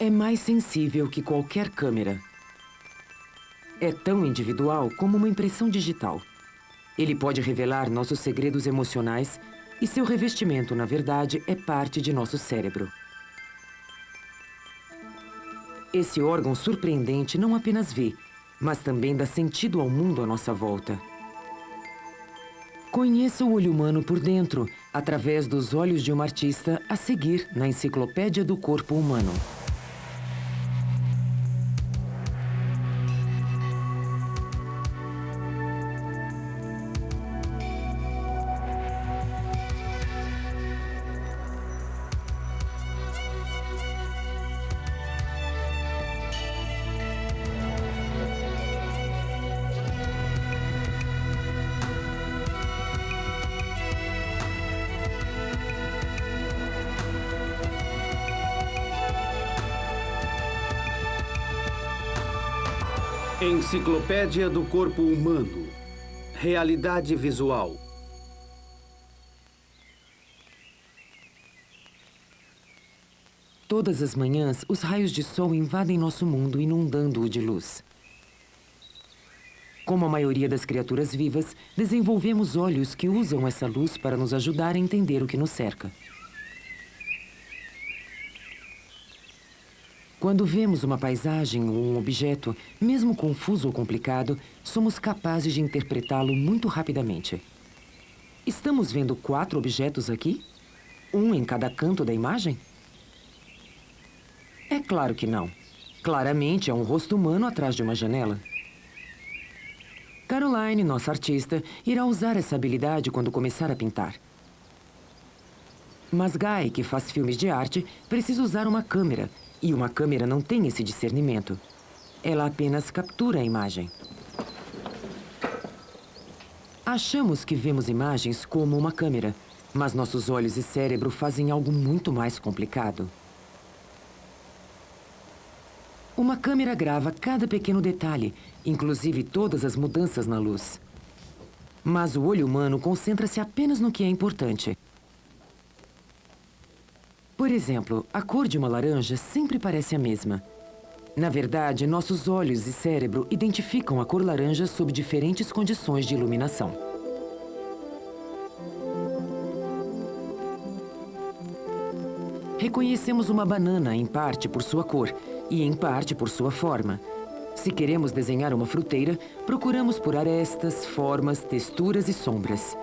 É mais sensível que qualquer câmera. É tão individual como uma impressão digital. Ele pode revelar nossos segredos emocionais e seu revestimento, na verdade, é parte de nosso cérebro. Esse órgão surpreendente não apenas vê, mas também dá sentido ao mundo à nossa volta. Conheça o olho humano por dentro, através dos olhos de um artista, a seguir na Enciclopédia do Corpo Humano. Enciclopédia do Corpo Humano. Realidade visual. Todas as manhãs, os raios de sol invadem nosso mundo, inundando-o de luz. Como a maioria das criaturas vivas, desenvolvemos olhos que usam essa luz para nos ajudar a entender o que nos cerca. Quando vemos uma paisagem ou um objeto, mesmo confuso ou complicado, somos capazes de interpretá-lo muito rapidamente. Estamos vendo 4 objetos aqui? Um em cada canto da imagem? É claro que não. Claramente é um rosto humano atrás de uma janela. Caroline, nossa artista, irá usar essa habilidade quando começar a pintar. Mas Guy, que faz filmes de arte, precisa usar uma câmera. E uma câmera não tem esse discernimento. Ela apenas captura a imagem. Achamos que vemos imagens como uma câmera, mas nossos olhos e cérebro fazem algo muito mais complicado. Uma câmera grava cada pequeno detalhe, inclusive todas as mudanças na luz. Mas o olho humano concentra-se apenas no que é importante. Por exemplo, a cor de uma laranja sempre parece a mesma. Na verdade, nossos olhos e cérebro identificam a cor laranja sob diferentes condições de iluminação. Reconhecemos uma banana em parte por sua cor e em parte por sua forma. Se queremos desenhar uma fruteira, procuramos por arestas, formas, texturas e sombras.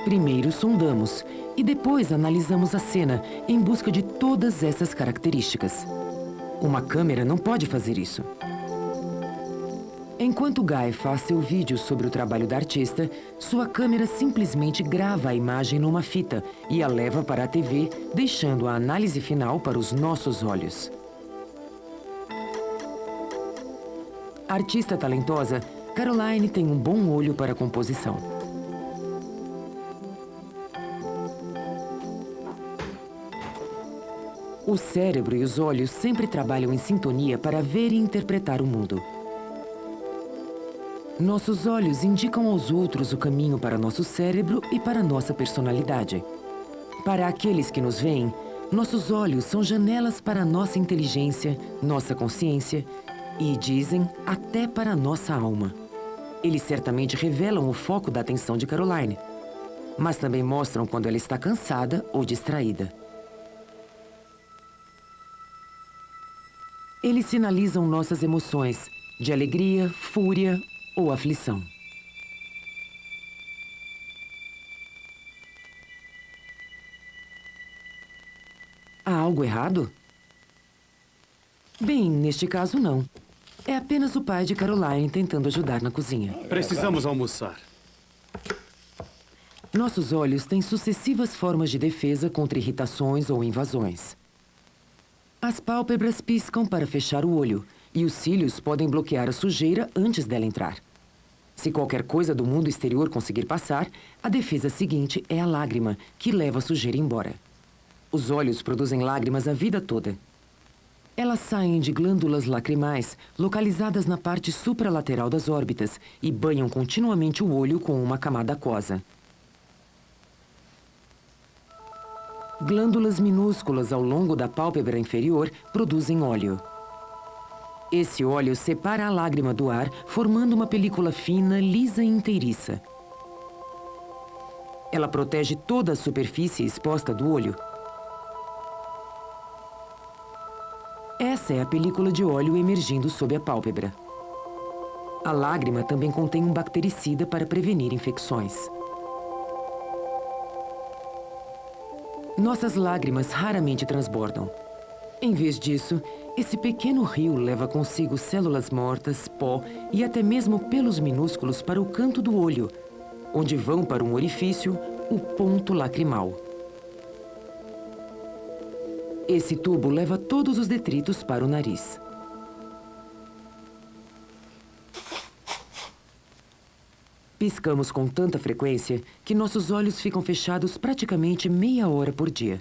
Primeiro sondamos e depois analisamos a cena em busca de todas essas características. Uma câmera não pode fazer isso. Enquanto Guy faz seu vídeo sobre o trabalho da artista, sua câmera simplesmente grava a imagem numa fita e a leva para a TV, deixando a análise final para os nossos olhos. Artista talentosa, Caroline tem um bom olho para a composição. O cérebro e os olhos sempre trabalham em sintonia para ver e interpretar o mundo. Nossos olhos indicam aos outros o caminho para nosso cérebro e para nossa personalidade. Para aqueles que nos veem, nossos olhos são janelas para nossa inteligência, nossa consciência e, dizem, até para nossa alma. Eles certamente revelam o foco da atenção de Caroline, mas também mostram quando ela está cansada ou distraída. Eles sinalizam nossas emoções, de alegria, fúria ou aflição. Há algo errado? Bem, neste caso não. É apenas o pai de Caroline tentando ajudar na cozinha. Precisamos almoçar. Nossos olhos têm sucessivas formas de defesa contra irritações ou invasões. As pálpebras piscam para fechar o olho, e os cílios podem bloquear a sujeira antes dela entrar. Se qualquer coisa do mundo exterior conseguir passar, a defesa seguinte é a lágrima, que leva a sujeira embora. Os olhos produzem lágrimas a vida toda. Elas saem de glândulas lacrimais, localizadas na parte supralateral das órbitas, e banham continuamente o olho com uma camada aquosa. Glândulas minúsculas ao longo da pálpebra inferior produzem óleo. Esse óleo separa a lágrima do ar, formando uma película fina, lisa e inteiriça. Ela protege toda a superfície exposta do olho. Essa é a película de óleo emergindo sob a pálpebra. A lágrima também contém um bactericida para prevenir infecções. Nossas lágrimas raramente transbordam. Em vez disso, esse pequeno rio leva consigo células mortas, pó e até mesmo pelos minúsculos para o canto do olho, onde vão para um orifício, o ponto lacrimal. Esse tubo leva todos os detritos para o nariz. Piscamos com tanta frequência que nossos olhos ficam fechados praticamente meia hora por dia.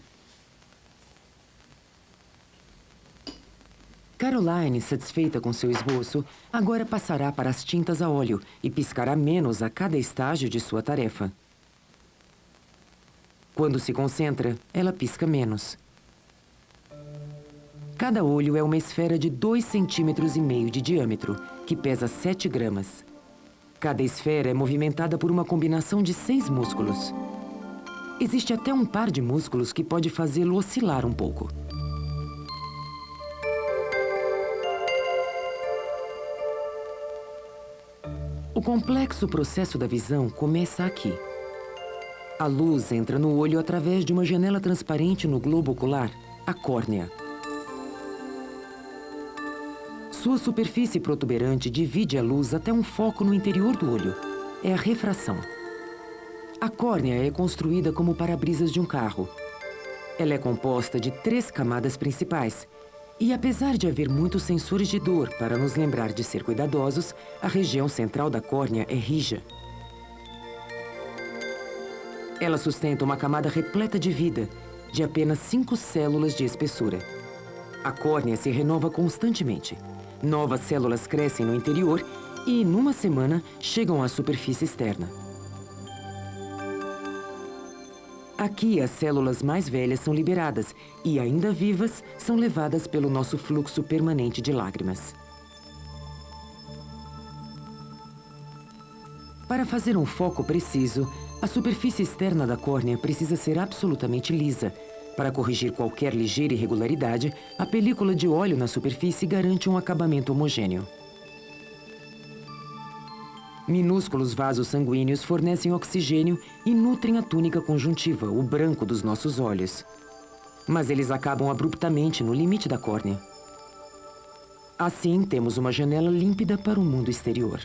Caroline, satisfeita com seu esboço, agora passará para as tintas a óleo e piscará menos a cada estágio de sua tarefa. Quando se concentra, ela pisca menos. Cada olho é uma esfera de 2,5 cm de diâmetro, que pesa 7 gramas. Cada esfera é movimentada por uma combinação de 6 músculos. Existe até um par de músculos que pode fazê-lo oscilar um pouco. O complexo processo da visão começa aqui. A luz entra no olho através de uma janela transparente no globo ocular, a córnea. Sua superfície protuberante divide a luz até um foco no interior do olho. É a refração. A córnea é construída como o para-brisas de um carro. Ela é composta de 3 camadas principais. E apesar de haver muitos sensores de dor para nos lembrar de ser cuidadosos, a região central da córnea é rija. Ela sustenta uma camada repleta de vida, de apenas 5 células de espessura. A córnea se renova constantemente. Novas células crescem no interior e, numa semana, chegam à superfície externa. Aqui, as células mais velhas são liberadas e, ainda vivas, são levadas pelo nosso fluxo permanente de lágrimas. Para fazer um foco preciso, a superfície externa da córnea precisa ser absolutamente lisa. Para corrigir qualquer ligeira irregularidade, a película de óleo na superfície garante um acabamento homogêneo. Minúsculos vasos sanguíneos fornecem oxigênio e nutrem a túnica conjuntiva, o branco dos nossos olhos. Mas eles acabam abruptamente no limite da córnea. Assim, temos uma janela límpida para o mundo exterior.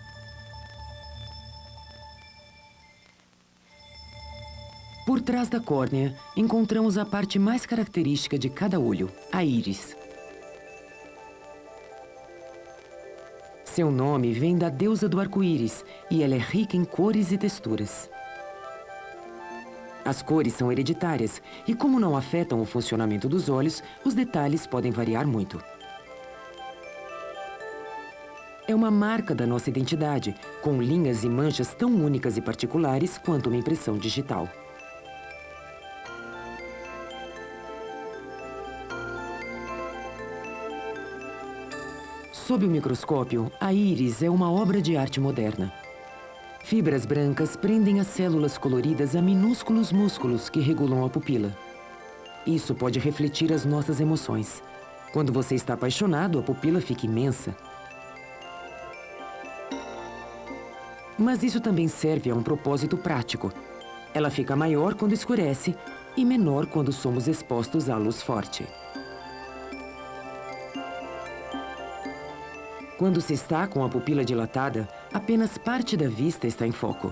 Por trás da córnea, encontramos a parte mais característica de cada olho, a íris. Seu nome vem da deusa do arco-íris e ela é rica em cores e texturas. As cores são hereditárias e, como não afetam o funcionamento dos olhos, os detalhes podem variar muito. É uma marca da nossa identidade, com linhas e manchas tão únicas e particulares quanto uma impressão digital. Sob o microscópio, a íris é uma obra de arte moderna. Fibras brancas prendem as células coloridas a minúsculos músculos que regulam a pupila. Isso pode refletir as nossas emoções. Quando você está apaixonado, a pupila fica imensa. Mas isso também serve a um propósito prático. Ela fica maior quando escurece e menor quando somos expostos à luz forte. Quando se está com a pupila dilatada, apenas parte da vista está em foco.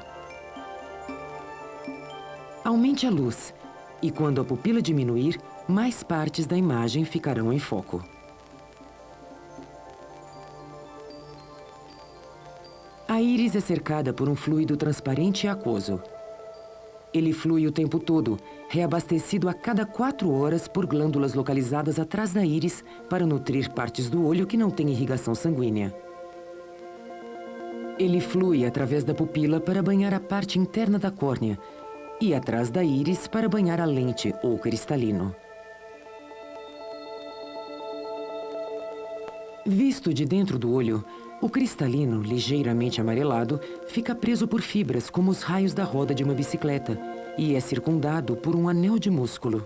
Aumente a luz, e quando a pupila diminuir, mais partes da imagem ficarão em foco. A íris é cercada por um fluido transparente e aquoso. Ele flui o tempo todo, reabastecido a cada 4 horas por glândulas localizadas atrás da íris para nutrir partes do olho que não têm irrigação sanguínea. Ele flui através da pupila para banhar a parte interna da córnea e atrás da íris para banhar a lente ou cristalino. Visto de dentro do olho, o cristalino, ligeiramente amarelado, fica preso por fibras como os raios da roda de uma bicicleta e é circundado por um anel de músculo.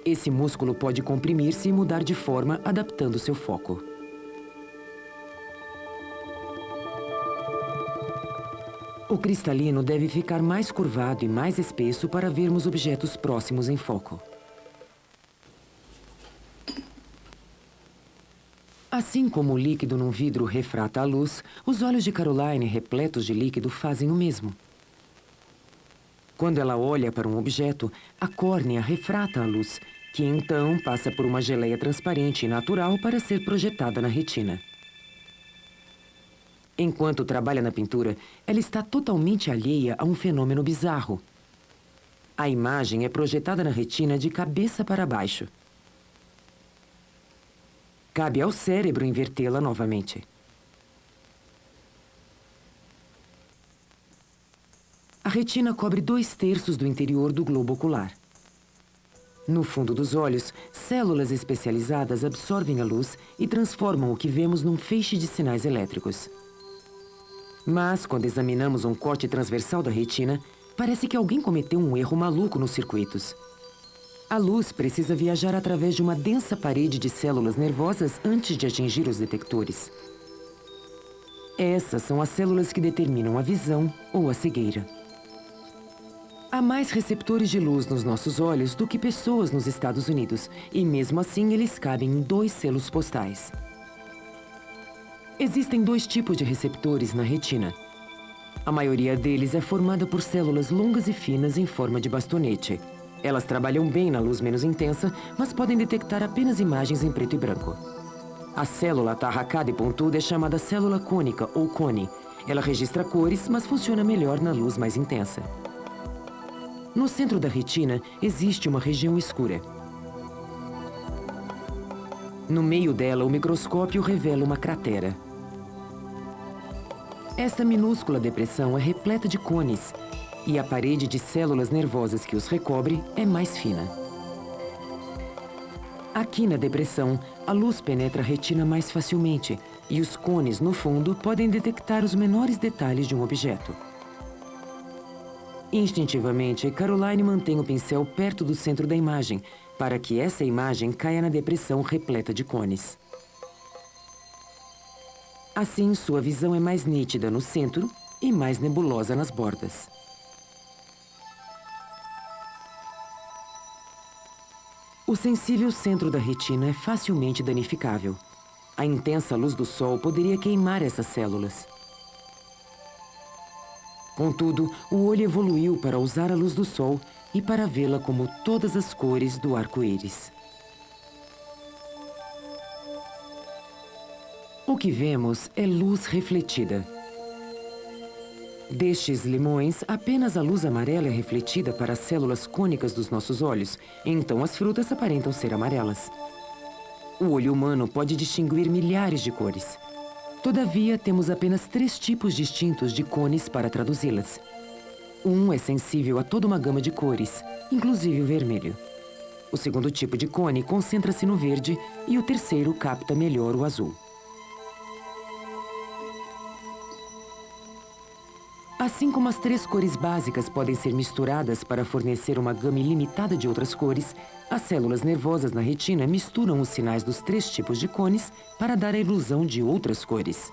Esse músculo pode comprimir-se e mudar de forma, adaptando seu foco. O cristalino deve ficar mais curvado e mais espesso para vermos objetos próximos em foco. Assim como o líquido num vidro refrata a luz, os olhos de Caroline repletos de líquido fazem o mesmo. Quando ela olha para um objeto, a córnea refrata a luz, que então passa por uma geleia transparente e natural para ser projetada na retina. Enquanto trabalha na pintura, ela está totalmente alheia a um fenômeno bizarro. A imagem é projetada na retina de cabeça para baixo. Cabe ao cérebro invertê-la novamente. A retina cobre 2/3 do interior do globo ocular. No fundo dos olhos, células especializadas absorvem a luz e transformam o que vemos num feixe de sinais elétricos. Mas, quando examinamos um corte transversal da retina, parece que alguém cometeu um erro maluco nos circuitos. A luz precisa viajar através de uma densa parede de células nervosas antes de atingir os detectores. Essas são as células que determinam a visão ou a cegueira. Há mais receptores de luz nos nossos olhos do que pessoas nos Estados Unidos, e mesmo assim eles cabem em 2 selos postais. Existem 2 tipos de receptores na retina. A maioria deles é formada por células longas e finas em forma de bastonete. Elas trabalham bem na luz menos intensa, mas podem detectar apenas imagens em preto e branco. A célula atarracada e pontuda é chamada célula cônica ou cone. Ela registra cores, mas funciona melhor na luz mais intensa. No centro da retina existe uma região escura. No meio dela, o microscópio revela uma cratera. Esta minúscula depressão é repleta de cones, e a parede de células nervosas que os recobre é mais fina. Aqui na depressão, a luz penetra a retina mais facilmente, e os cones no fundo podem detectar os menores detalhes de um objeto. Instintivamente, Caroline mantém o pincel perto do centro da imagem, para que essa imagem caia na depressão repleta de cones. Assim, sua visão é mais nítida no centro e mais nebulosa nas bordas. O sensível centro da retina é facilmente danificável. A intensa luz do sol poderia queimar essas células. Contudo, o olho evoluiu para usar a luz do sol e para vê-la como todas as cores do arco-íris. O que vemos é luz refletida. Destes limões, apenas a luz amarela é refletida para as células cônicas dos nossos olhos, então as frutas aparentam ser amarelas. O olho humano pode distinguir milhares de cores. Todavia, temos apenas 3 tipos distintos de cones para traduzi-las. Um é sensível a toda uma gama de cores, inclusive o vermelho. O segundo tipo de cone concentra-se no verde e o terceiro capta melhor o azul. Assim como as 3 cores básicas podem ser misturadas para fornecer uma gama ilimitada de outras cores, as células nervosas na retina misturam os sinais dos 3 tipos de cones para dar a ilusão de outras cores.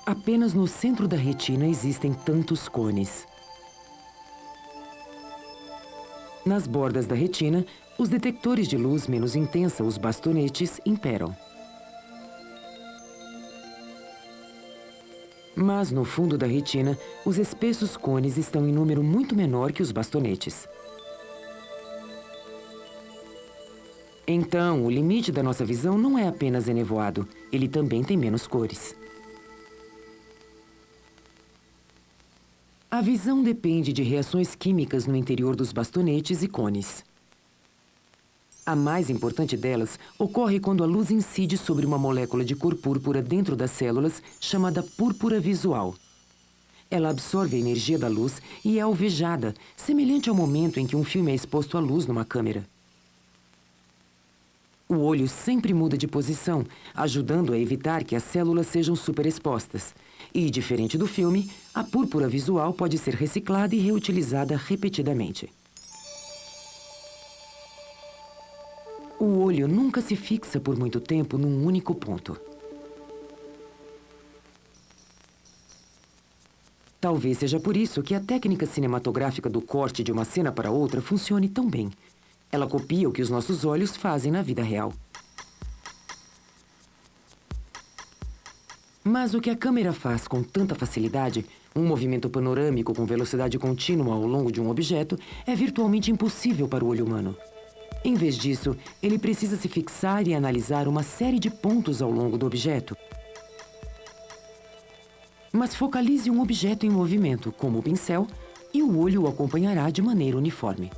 Apenas no centro da retina existem tantos cones. Nas bordas da retina, os detectores de luz menos intensa, os bastonetes, imperam. Mas no fundo da retina, os espessos cones estão em número muito menor que os bastonetes. Então, o limite da nossa visão não é apenas enevoado, ele também tem menos cores. A visão depende de reações químicas no interior dos bastonetes e cones. A mais importante delas ocorre quando a luz incide sobre uma molécula de cor púrpura dentro das células, chamada púrpura visual. Ela absorve a energia da luz e é alvejada, semelhante ao momento em que um filme é exposto à luz numa câmera. O olho sempre muda de posição, ajudando a evitar que as células sejam superexpostas. E, diferente do filme, a púrpura visual pode ser reciclada e reutilizada repetidamente. O olho nunca se fixa por muito tempo num único ponto. Talvez seja por isso que a técnica cinematográfica do corte de uma cena para outra funcione tão bem. Ela copia o que os nossos olhos fazem na vida real. Mas o que a câmera faz com tanta facilidade, um movimento panorâmico com velocidade contínua ao longo de um objeto, é virtualmente impossível para o olho humano. Em vez disso, ele precisa se fixar e analisar uma série de pontos ao longo do objeto. Mas focalize um objeto em movimento, como o pincel, e o olho o acompanhará de maneira uniforme.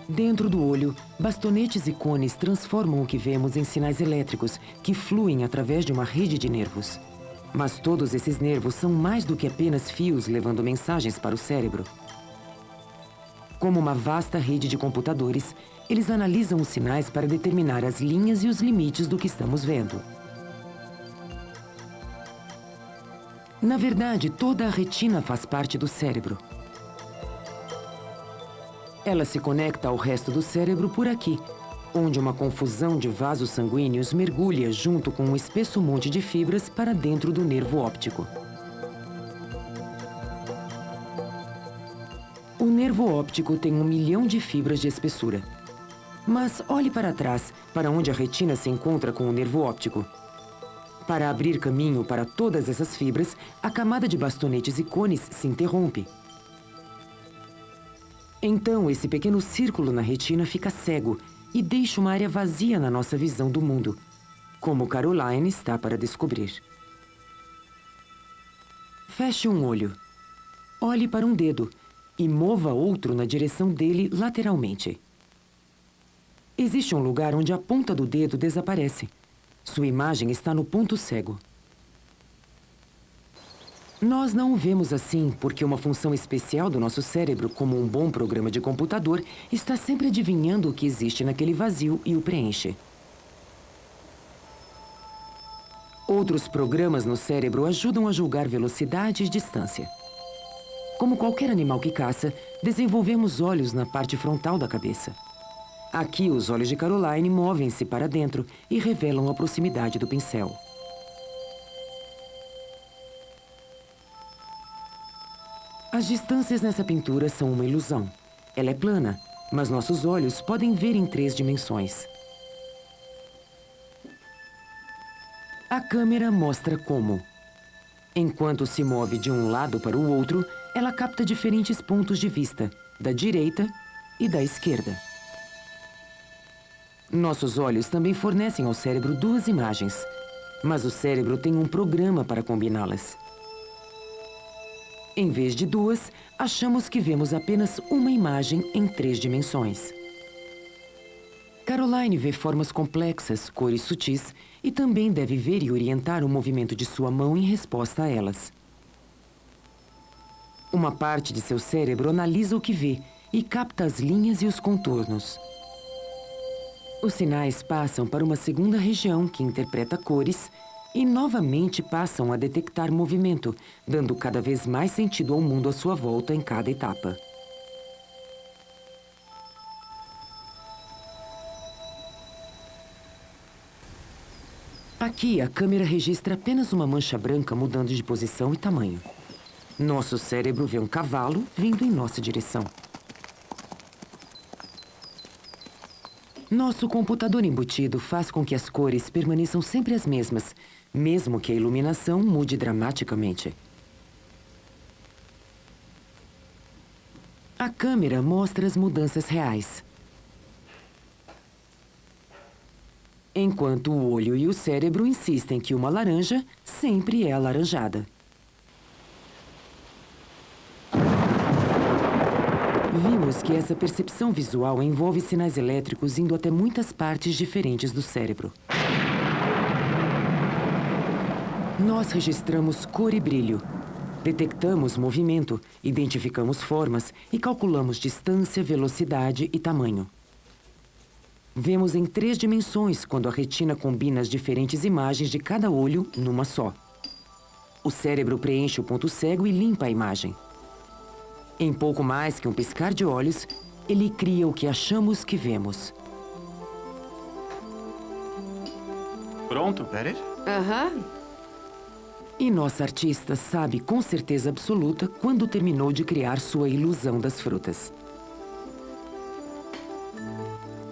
Dentro do olho, bastonetes e cones transformam o que vemos em sinais elétricos que fluem através de uma rede de nervos. Mas todos esses nervos são mais do que apenas fios levando mensagens para o cérebro. Como uma vasta rede de computadores, eles analisam os sinais para determinar as linhas e os limites do que estamos vendo. Na verdade, toda a retina faz parte do cérebro. Ela se conecta ao resto do cérebro por aqui, onde uma confusão de vasos sanguíneos mergulha junto com um espesso monte de fibras para dentro do nervo óptico. O nervo óptico tem 1 milhão de fibras de espessura. Mas olhe para trás, para onde a retina se encontra com o nervo óptico. Para abrir caminho para todas essas fibras, a camada de bastonetes e cones se interrompe. Então, esse pequeno círculo na retina fica cego e deixa uma área vazia na nossa visão do mundo, como Caroline está para descobrir. Feche um olho. Olhe para um dedo e mova outro na direção dele lateralmente. Existe um lugar onde a ponta do dedo desaparece. Sua imagem está no ponto cego. Nós não o vemos assim porque uma função especial do nosso cérebro, como um bom programa de computador, está sempre adivinhando o que existe naquele vazio e o preenche. Outros programas no cérebro ajudam a julgar velocidade e distância. Como qualquer animal que caça, desenvolvemos olhos na parte frontal da cabeça. Aqui, os olhos de Caroline movem-se para dentro e revelam a proximidade do pincel. As distâncias nessa pintura são uma ilusão. Ela é plana, mas nossos olhos podem ver em 3 dimensões. A câmera mostra como. Enquanto se move de um lado para o outro, ela capta diferentes pontos de vista, da direita e da esquerda. Nossos olhos também fornecem ao cérebro 2 imagens, mas o cérebro tem um programa para combiná-las. Em vez de 2, achamos que vemos apenas uma imagem em 3 dimensões. Caroline vê formas complexas, cores sutis, e também deve ver e orientar o movimento de sua mão em resposta a elas. Uma parte de seu cérebro analisa o que vê e capta as linhas e os contornos. Os sinais passam para uma segunda região que interpreta cores e novamente passam a detectar movimento, dando cada vez mais sentido ao mundo à sua volta em cada etapa. Aqui, a câmera registra apenas uma mancha branca mudando de posição e tamanho. Nosso cérebro vê um cavalo vindo em nossa direção. Nosso computador embutido faz com que as cores permaneçam sempre as mesmas, mesmo que a iluminação mude dramaticamente. A câmera mostra as mudanças reais. Enquanto o olho e o cérebro insistem que uma laranja sempre é alaranjada. que essa percepção visual envolve sinais elétricos indo até muitas partes diferentes do cérebro. Nós registramos cor e brilho. Detectamos movimento, identificamos formas e calculamos distância, velocidade e tamanho. Vemos em 3 dimensões quando a retina combina as diferentes imagens de cada olho numa só. O cérebro preenche o ponto cego e limpa a imagem. Em pouco mais que um piscar de olhos, ele cria o que achamos que vemos. Pronto? Aham. E nossa artista sabe com certeza absoluta quando terminou de criar sua ilusão das frutas.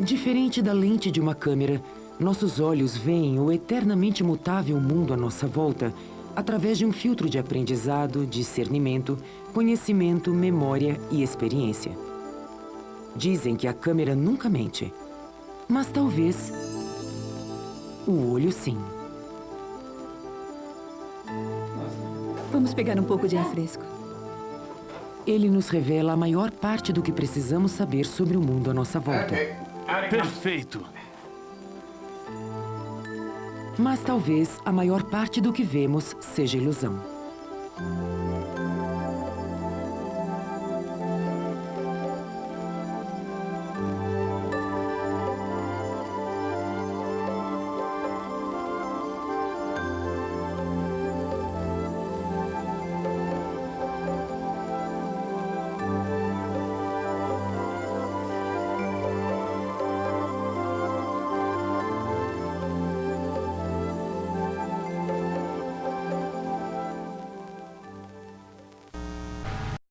Diferente da lente de uma câmera, nossos olhos veem o eternamente mutável mundo à nossa volta através de um filtro de aprendizado, discernimento, conhecimento, memória e experiência. Dizem que a câmera nunca mente, mas talvez o olho sim. Vamos pegar um pouco de ar fresco. Ele nos revela a maior parte do que precisamos saber sobre o mundo à nossa volta. Perfeito. Mas talvez a maior parte do que vemos seja ilusão.